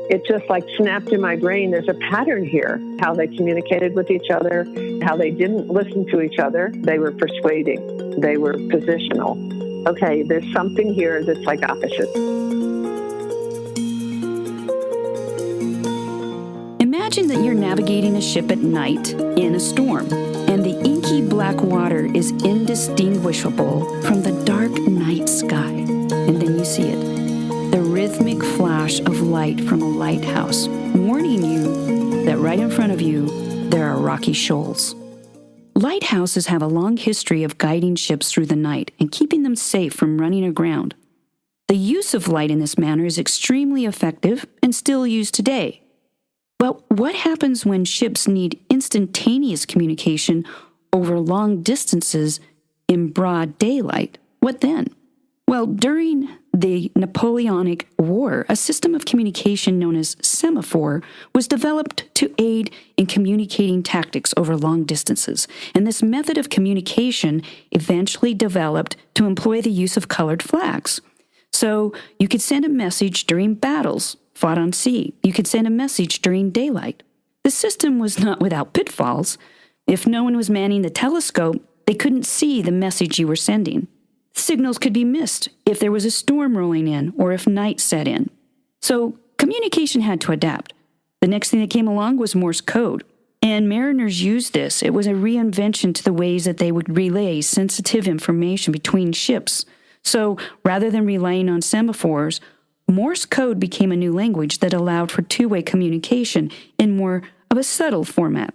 It just like snapped in my brain. There's a pattern here, how they communicated with each other, how they didn't listen to each other. They were persuading. They were positional. Okay, there's something here that's like opposites. Imagine that you're navigating a ship at night in a storm, and the inky black water is indistinguishable from the dark night sky. And then you see it. The rhythmic flash of light from a lighthouse, warning you that right in front of you, there are rocky shoals. Lighthouses have a long history of guiding ships through the night and keeping them safe from running aground. The use of light in this manner is extremely effective and still used today. But what happens when ships need instantaneous communication over long distances in broad daylight? What then? Well, during the Napoleonic War, a system of communication known as semaphore was developed to aid in communicating tactics over long distances, and this method of communication eventually developed to employ the use of colored flags. So you could send a message during battles fought on sea. You could send a message during daylight. The system was not without pitfalls. If no one was manning the telescope, they couldn't see the message you were sending. Signals could be missed if there was a storm rolling in or if night set in. So communication had to adapt. The next thing that came along was Morse code. And mariners used this. It was a reinvention to the ways that they would relay sensitive information between ships. So rather than relying on semaphores, Morse code became a new language that allowed for two-way communication in more of a subtle format.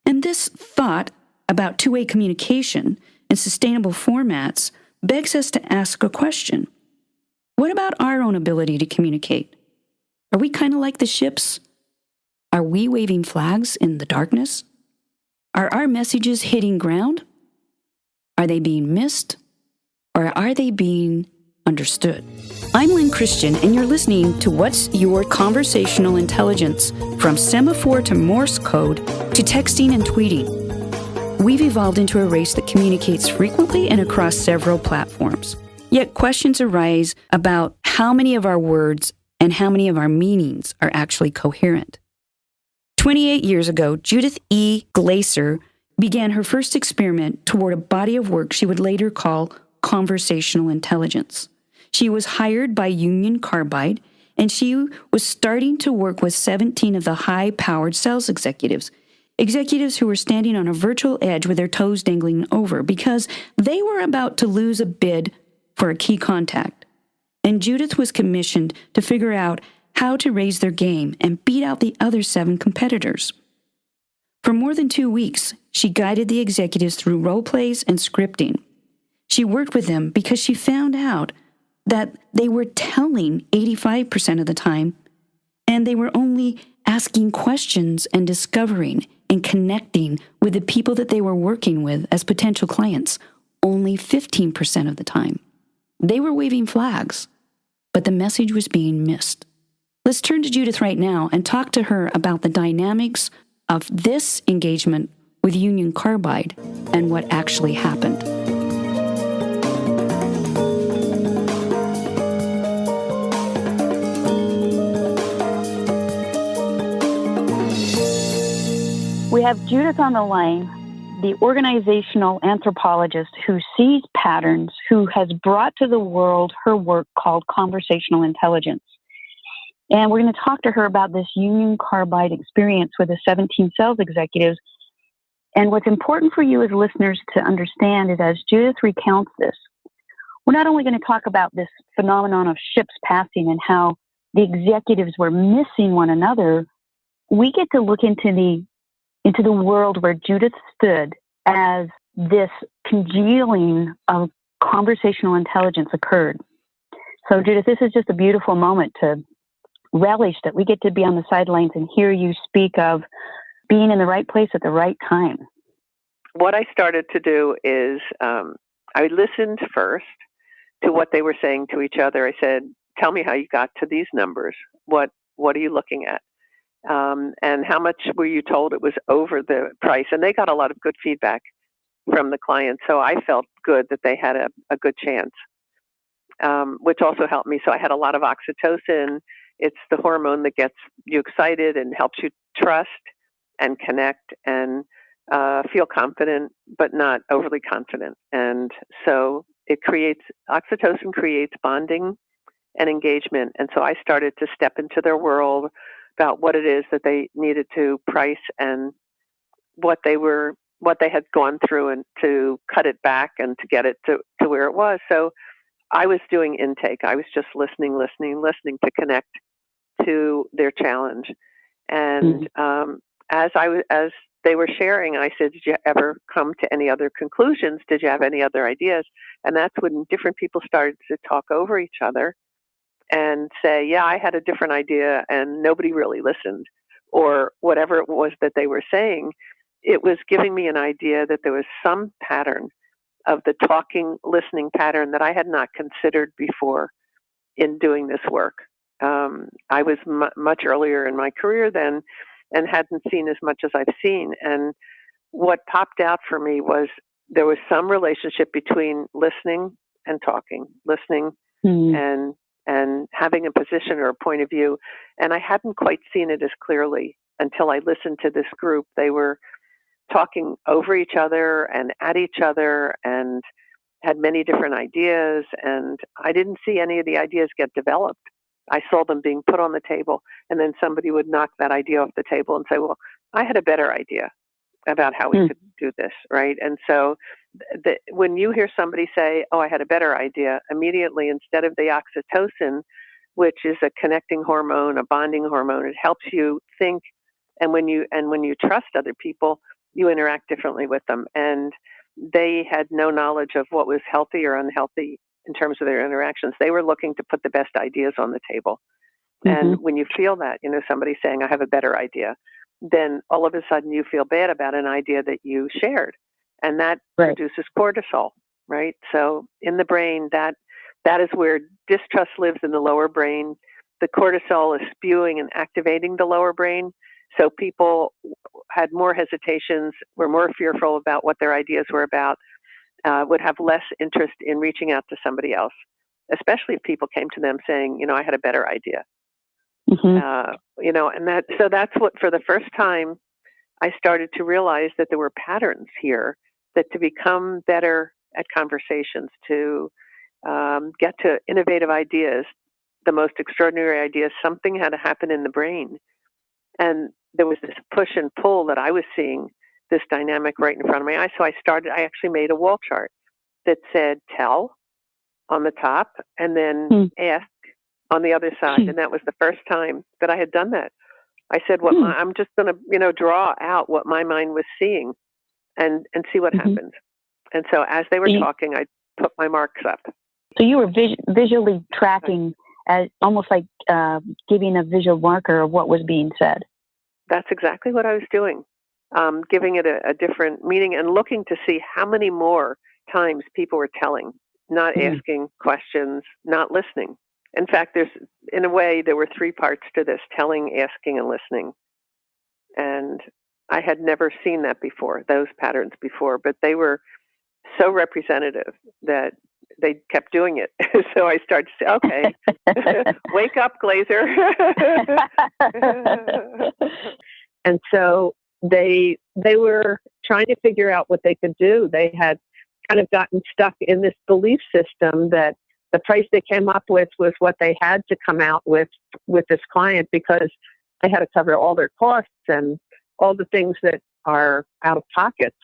And this thought about two-way communication and sustainable formats begs us to ask a question. What about our own ability to communicate? Are we kind of like the ships? Are we waving flags in the darkness? Are our messages hitting ground? Are they being missed? Or are they being understood? I'm Lynn Christian, and you're listening to What's Your Conversational Intelligence? From semaphore to Morse code to texting and tweeting. We've evolved into a race that communicates frequently and across several platforms. Yet questions arise about how many of our words and how many of our meanings are actually coherent. 28 years ago, Judith E. Glaser began her first experiment toward a body of work she would later call conversational intelligence. She was hired by Union Carbide, and she was starting to work with 17 of the high-powered sales executives who were standing on a virtual edge with their toes dangling over because they were about to lose a bid for a key contact. And Judith was commissioned to figure out how to raise their game and beat out the other 7 competitors. For more than 2 weeks, she guided the executives through role plays and scripting. She worked with them because she found out that they were telling 85% of the time, and they were only asking questions and discovering and connecting with the people that they were working with as potential clients only 15% of the time. They were waving flags, but the message was being missed. Let's turn to Judith right now and talk to her about the dynamics of this engagement with Union Carbide and what actually happened. We have Judith on the line, the organizational anthropologist who sees patterns, who has brought to the world her work called Conversational Intelligence. And we're going to talk to her about this Union Carbide experience with the 17 sales executives. And what's important for you as listeners to understand is as Judith recounts this, we're not only going to talk about this phenomenon of ships passing and how the executives were missing one another, we get to look into the world where Judith stood as this congealing of conversational intelligence occurred. So, Judith, this is just a beautiful moment to relish that we get to be on the sidelines and hear you speak of being in the right place at the right time. What I started to do is I listened first to what they were saying to each other. I said, tell me how you got to these numbers. What are you looking at? And how much were you told it was over the price? And they got a lot of good feedback from the clients. So I felt good that they had a good chance, which also helped me. So I had a lot of oxytocin It's the hormone that gets you excited and helps you trust and connect and feel confident, but not overly confident. And so oxytocin creates bonding and engagement. And so I started to step into their world about what it is that they needed to price and what they had gone through, and to cut it back and to get it to where it was. So I was doing intake. I was just listening to connect to their challenge. And as they were sharing, I said, "Did you ever come to any other conclusions? Did you have any other ideas?" And that's when different people started to talk over each other and say, "Yeah, I had a different idea," and nobody really listened, or whatever it was that they were saying. It was giving me an idea that there was some pattern of the talking, listening pattern that I had not considered before in doing this work. I was much earlier in my career then and hadn't seen as much as I've seen. And what popped out for me was there was some relationship between listening and talking, listening and having a position or a point of view. And I hadn't quite seen it as clearly until I listened to this group. They were talking over each other and at each other and had many different ideas, and I didn't see any of the ideas get developed. I saw them being put on the table, and then somebody would knock that idea off the table and say, "Well, I had a better idea about how we could do this," right? And so when you hear somebody say, "Oh, I had a better idea," immediately, instead of the oxytocin, which is a connecting hormone, a bonding hormone, it helps you think, and when you trust other people, you interact differently with them. And they had no knowledge of what was healthy or unhealthy in terms of their interactions. They were looking to put the best ideas on the table. And when you feel that, somebody saying, "I have a better idea," then all of a sudden you feel bad about an idea that you shared. And that produces cortisol, right? So in the brain, that is where distrust lives, in the lower brain. The cortisol is spewing and activating the lower brain. So people had more hesitations, were more fearful about what their ideas were about, would have less interest in reaching out to somebody else, especially if people came to them saying, "I had a better idea." And that's what, for the first time, I started to realize that there were patterns here, that to become better at conversations, to get to innovative ideas, the most extraordinary ideas, something had to happen in the brain. And there was this push and pull that I was seeing, this dynamic right in front of my eyes. So I actually made a wall chart that said "tell" on the top and then "ask" on the other side. And that was the first time that I had done that. I said, I'm just going to, draw out what my mind was seeing and see what happens. And so as they were talking, I put my marks up. So you were visually tracking, as almost like giving a visual marker of what was being said. That's exactly what I was doing, giving it a different meaning and looking to see how many more times people were telling, not asking questions, not listening. In fact, there were 3 parts to this: telling, asking, and listening. And I had never seen that before, those patterns before, but they were so representative that they kept doing it. So I started to say, "Okay, wake up, Glazer." And so they were trying to figure out what they could do. They had kind of gotten stuck in this belief system that the price they came up with was what they had to come out with this client, because they had to cover all their costs and all the things that are out of pockets.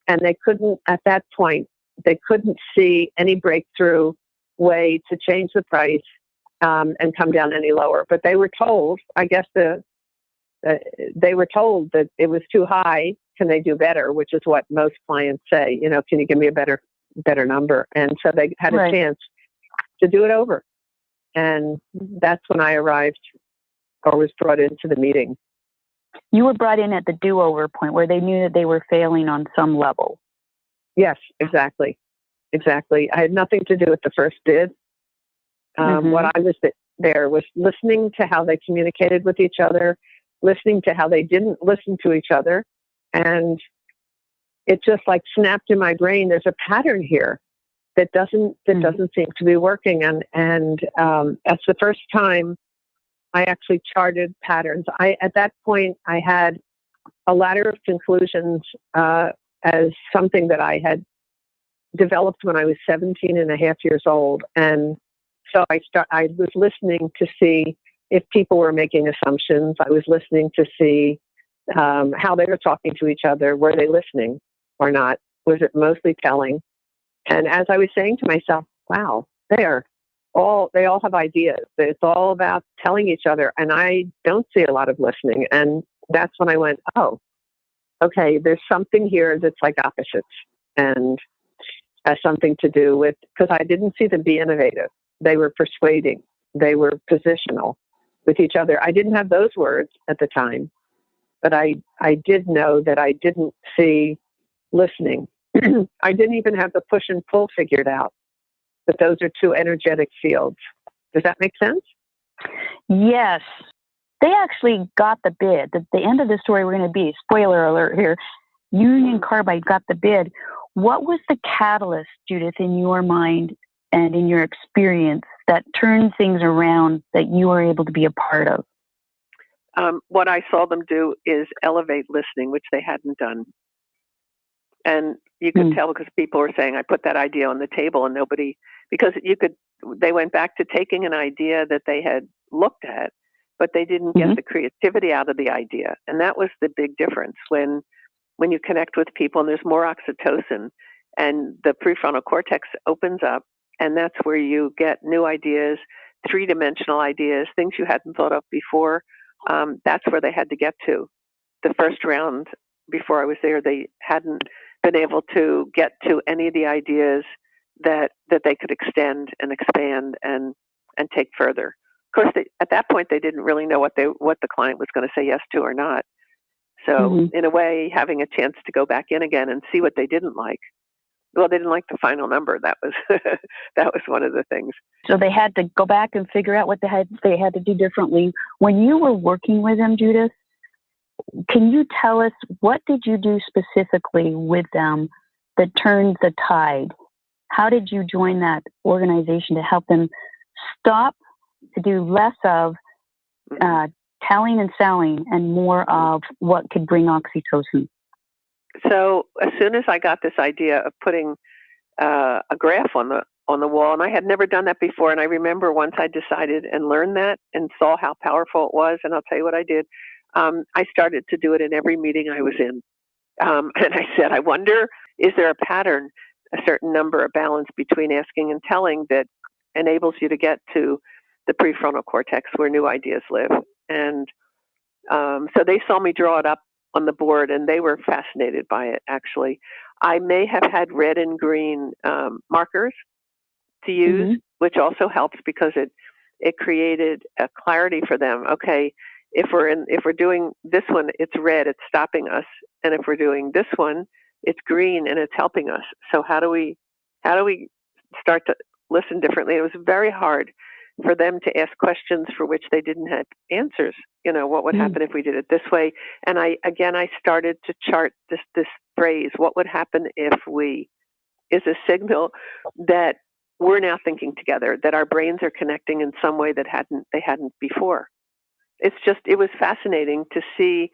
And they couldn't, at that point, they couldn't see any breakthrough way to change the price and come down any lower. But they were told, I guess they were told that it was too high. Can they do better? Which is what most clients say. Can you give me a better number? And so they had a chance to do it over. And that's when I arrived, or was brought into the meeting. You were brought in at the do-over point, where they knew that they were failing on some level. Yes, exactly. I had nothing to do with the first bid. What I was there was listening to how they communicated with each other, listening to how they didn't listen to each other. And it just like snapped in my brain. There's a pattern here that doesn't seem to be working. And that's the first time I actually charted patterns. At that point, I had a ladder of conclusions as something that I had developed when I was 17 and a half years old. And so I was listening to see if people were making assumptions. I was listening to see how they were talking to each other. Were they listening or not? Was it mostly telling? And as I was saying to myself, wow, they all have ideas. It's all about telling each other. And I don't see a lot of listening. And that's when I went, oh, okay, there's something here that's like opposites and has something to do with, because I didn't see them be innovative. They were persuading. They were positional with each other. I didn't have those words at the time, but I did know that I didn't see listening. I didn't even have the push and pull figured out, but those are two energetic fields. Does that make sense? Yes. They actually got the bid. The end of the story we're going to be, spoiler alert here, Union Carbide got the bid. What was the catalyst, Judith, in your mind and in your experience that turned things around that you were able to be a part of? What I saw them do is elevate listening, which they hadn't done. And you could tell because people were saying, I put that idea on the table and nobody, because they went back to taking an idea that they had looked at, but they didn't get the creativity out of the idea. And that was the big difference when you connect with people and there's more oxytocin and the prefrontal cortex opens up, and that's where you get new ideas, three-dimensional ideas, things you hadn't thought of before. That's where they had to get to. The first round, before I was there, they hadn't been able to get to any of the ideas that they could extend and expand and take further. Of course, at that point, they didn't really know what the client was going to say yes to or not. So in a way, having a chance to go back in again and see what they didn't like. Well, they didn't like the final number. That was that was one of the things. So they had to go back and figure out what they had to do differently. When you were working with them, Judith, can you tell us what did you do specifically with them that turned the tide? How did you join that organization to help them stop to do less of telling and selling and more of what could bring oxytocin? So as soon as I got this idea of putting a graph on the wall, and I had never done that before, and I remember once I decided and learned that and saw how powerful it was, and I'll tell you what I did. I started to do it in every meeting I was in. And I said, I wonder, is there a pattern, a certain number, a balance between asking and telling that enables you to get to the prefrontal cortex where new ideas live? And so they saw me draw it up on the board, and they were fascinated by it, actually. I may have had red and green markers to use, which also helps because it created a clarity for them. Okay, if we're doing this one, it's red, it's stopping us, and if we're doing this one, it's green and it's helping us. So how do we start to listen differently? It was very hard for them to ask questions for which they didn't have answers. You know, what would happen if we did it this way? And I started to chart this phrase, what would happen if we, is a signal that we're now thinking together, that our brains are connecting in some way that they hadn't before. It was fascinating to see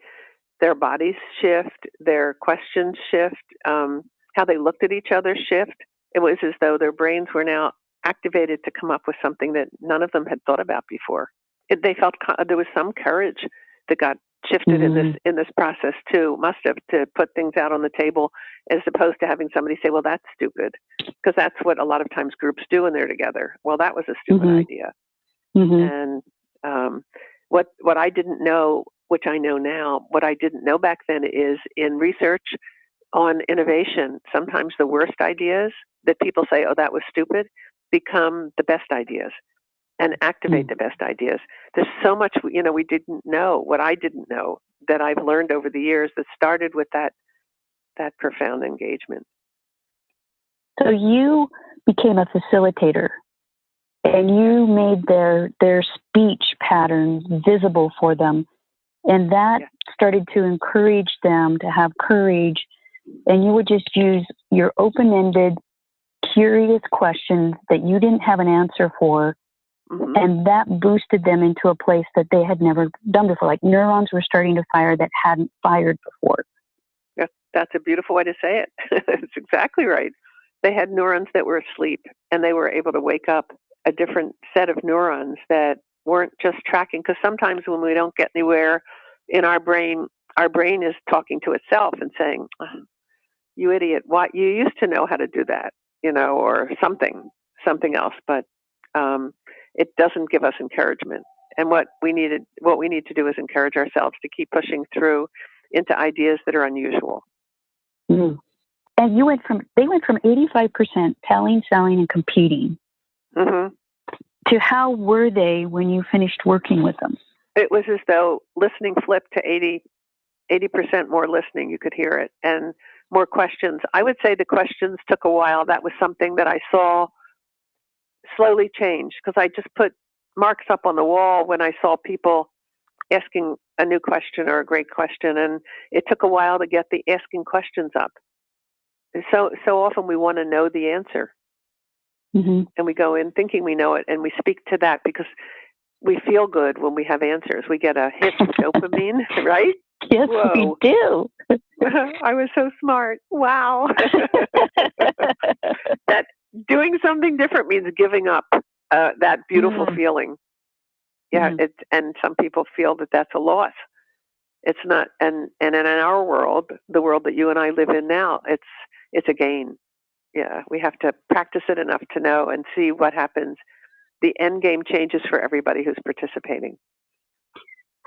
their bodies shift, their questions shift, how they looked at each other shift. It was as though their brains were now activated to come up with something that none of them had thought about before. They felt there was some courage that got shifted in this process too. Must have, to put things out on the table as opposed to having somebody say, "Well, that's stupid," because that's what a lot of times groups do when they're together. Well, that was a stupid idea. And what I didn't know, which I know now, what I didn't know back then is in research on innovation, sometimes the worst ideas that people say, "Oh, that was stupid," become the best ideas and activate the best ideas. There's so much, we didn't know, what I didn't know, that I've learned over the years that started with that profound engagement. So you became a facilitator and you made their speech patterns visible for them. And that started to encourage them to have courage. And you would just use your open-ended, curious questions that you didn't have an answer for Mm-hmm. And that boosted them into a place that they had never done before. Like neurons were starting to fire that hadn't fired before. That's a beautiful way to say it. It's exactly right. They had neurons that were asleep, and they were able to wake up a different set of neurons that weren't just tracking. Because sometimes when we don't get anywhere in our brain is talking to itself and saying, "Oh, you idiot, what, you used to know how to do that," or something else. But it doesn't give us encouragement. And what we need to do is encourage ourselves to keep pushing through into ideas that are unusual. Mm. And they went from 85% telling, selling, and competing Mm-hmm. to how were they when you finished working with them? It was as though listening flipped to 80% more listening. You could hear it, and more questions. I would say the questions took a while. That was something that I saw slowly change, because I just put marks up on the wall when I saw people asking a new question or a great question, and it took a while to get the asking questions up. And so often we want to know the answer, Mm-hmm. and we go in thinking we know it, and we speak to that because we feel good when we have answers. We get a hit of dopamine, right? Yes, Whoa. we do. I was so smart. Wow. That doing something different means giving up that beautiful feeling. Yeah, and some people feel that that's a loss. It's not, and in our world, the world that you and I live in now, it's a gain. Yeah, we have to practice it enough to know and see what happens. The end game changes for everybody who's participating.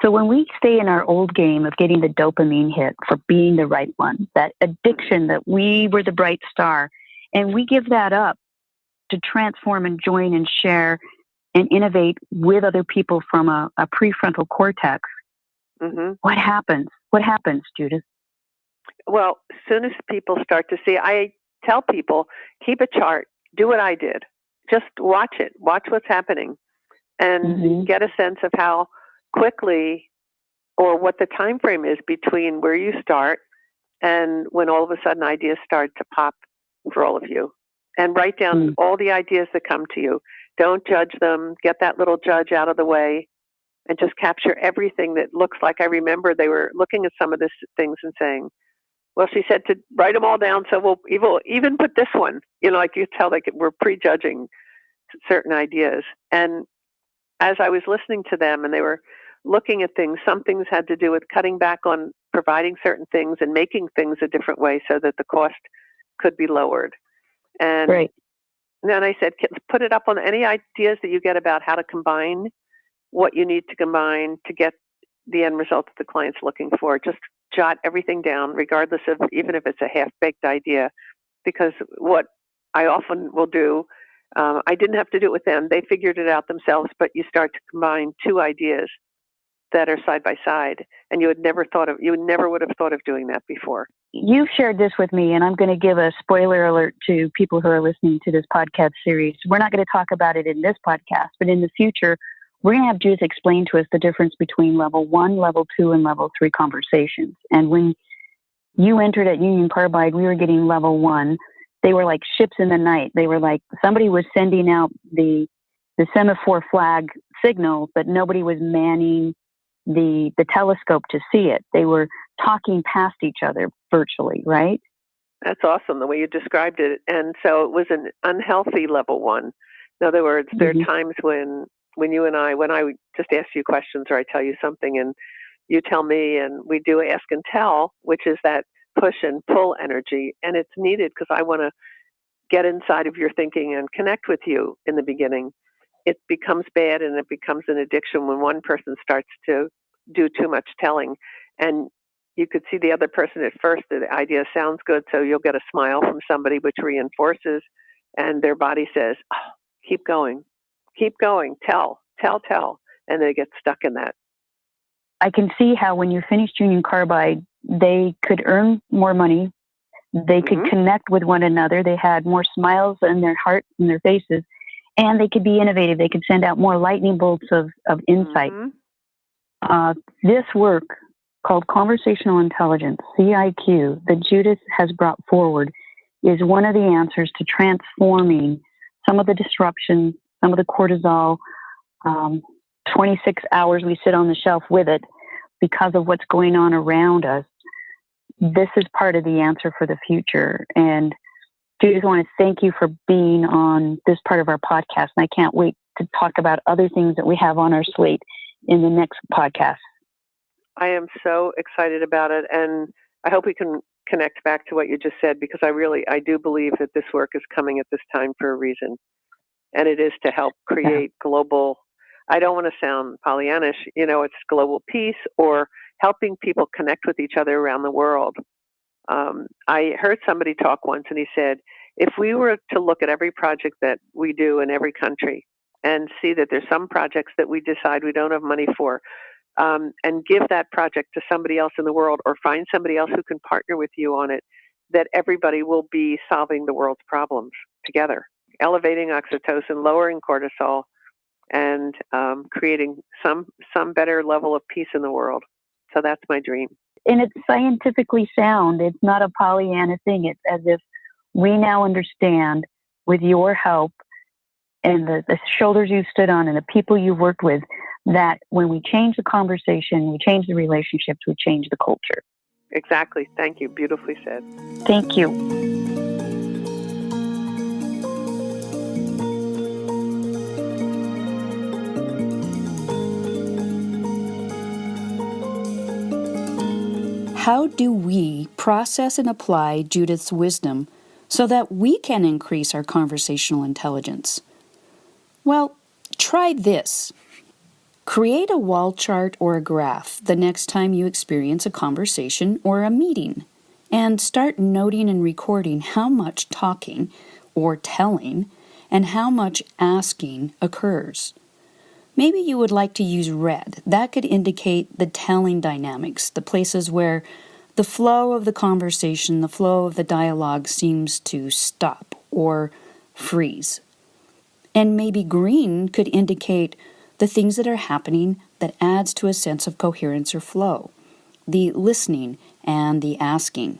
So when we stay in our old game of getting the dopamine hit for being the right one, that addiction that we were the bright star, and we give that up to transform and join and share and innovate with other people from a prefrontal cortex, what happens? What happens, Judith? Well, as soon as people start to see, I tell people, keep a chart, do what I did. Just watch it, watch what's happening, and get a sense of how quickly or what the time frame is between where you start and when all of a sudden ideas start to pop for all of you. And write down all the ideas that come to you. Don't judge them. Get that little judge out of the way and just capture everything that looks like. I remember they were looking at some of these things and saying, well, she said to write them all down, so we'll even put this one. Like you tell, like we're prejudging certain ideas. And as I was listening to them and they were looking at things, some things had to do with cutting back on providing certain things and making things a different way so that the cost could be lowered. And then I said, put it up on any ideas that you get about how to combine what you need to combine to get the end result that the client's looking for. Just jot everything down, regardless of, even if it's a half-baked idea, because what I often will do, I didn't have to do it with them. They figured it out themselves, but you start to combine two ideas that are side by side, and you never would have thought of doing that before. You've shared this with me, and I'm going to give a spoiler alert to people who are listening to this podcast series. We're not going to talk about it in this podcast, but in the future, we're going to have Judith explain to us the difference between level 1, level 2, and level 3 conversations. And when you entered at Union Carbide, we were getting level 1. They were like ships in the night. They were like somebody was sending out the semaphore flag signal, but nobody was manning the telescope to see it. They were talking past each other virtually, right? That's awesome, the way you described it. And so it was an unhealthy level 1. In other words, there are times when you and I, when I just ask you questions or I tell you something and you tell me, and we do ask and tell, which is that push and pull energy. And it's needed because I want to get inside of your thinking and connect with you in the beginning. It becomes bad and it becomes an addiction when one person starts to do too much telling. And you could see the other person at first, the idea sounds good, so you'll get a smile from somebody, which reinforces, and their body says, oh, keep going, tell. And they get stuck in that. I can see how when you finished Union Carbide, they could earn more money. They could connect with one another. They had more smiles in their hearts and their faces, and they could be innovative. They could send out more lightning bolts of insight. This work called Conversational Intelligence, CIQ, that Judith has brought forward is one of the answers to transforming some of the disruption, some of the cortisol, 26 hours we sit on the shelf with it because of what's going on around us. This is part of the answer for the future. And Judith, I want to thank you for being on this part of our podcast. And I can't wait to talk about other things that we have on our slate in the next podcast. I am so excited about it. And I hope we can connect back to what you just said, because I do believe that this work is coming at this time for a reason. And it is to help create global, I don't want to sound Pollyannish, it's global peace or helping people connect with each other around the world. I heard somebody talk once and he said, if we were to look at every project that we do in every country and see that there's some projects that we decide we don't have money for, and give that project to somebody else in the world or find somebody else who can partner with you on it, that everybody will be solving the world's problems together, elevating oxytocin, lowering cortisol, and creating some better level of peace in the world. So that's my dream. And it's scientifically sound. It's not a Pollyanna thing. It's as if we now understand, with your help and the shoulders you've stood on and the people you've worked with, that when we change the conversation, we change the relationships, we change the culture. Exactly. Thank you. Beautifully said. Thank you. How do we process and apply Judith's wisdom so that we can increase our conversational intelligence? Well, try this. Create a wall chart or a graph the next time you experience a conversation or a meeting, and start noting and recording how much talking or telling and how much asking occurs. Maybe you would like to use red. That could indicate the telling dynamics, the places where the flow of the conversation, the flow of the dialogue seems to stop or freeze. And maybe green could indicate the things that are happening that adds to a sense of coherence or flow, the listening and the asking.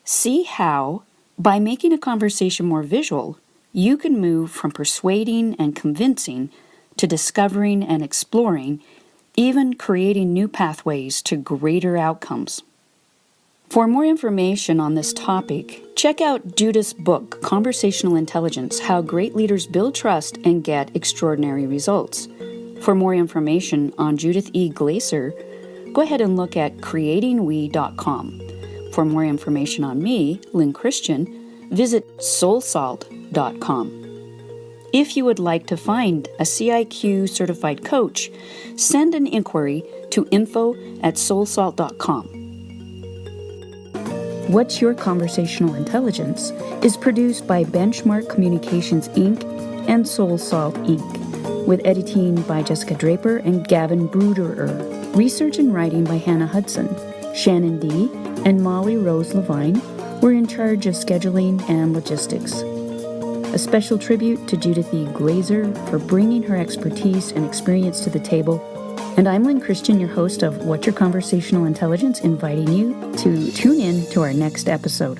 See how, by making a conversation more visual, you can move from persuading and convincing to discovering and exploring, even creating new pathways to greater outcomes. For more information on this topic, check out Judith's book, Conversational Intelligence: How Great Leaders Build Trust and Get Extraordinary Results. For more information on Judith E. Glaser, go ahead and look at creatingwe.com. For more information on me, Lynn Christian, visit soulsalt.com. If you would like to find a CIQ certified coach, send an inquiry to info@soulsalt.com. What's Your Conversational Intelligence is produced by Benchmark Communications, Inc. and Soul Salt, Inc., with editing by Jessica Draper and Gavin Bruderer. Research and writing by Hannah Hudson. Shannon D. and Molly Rose Levine were in charge of scheduling and logistics. A special tribute to Judith E. Glaser for bringing her expertise and experience to the table. And I'm Lynn Christian, your host of What's Your Conversational Intelligence, inviting you to tune in to our next episode.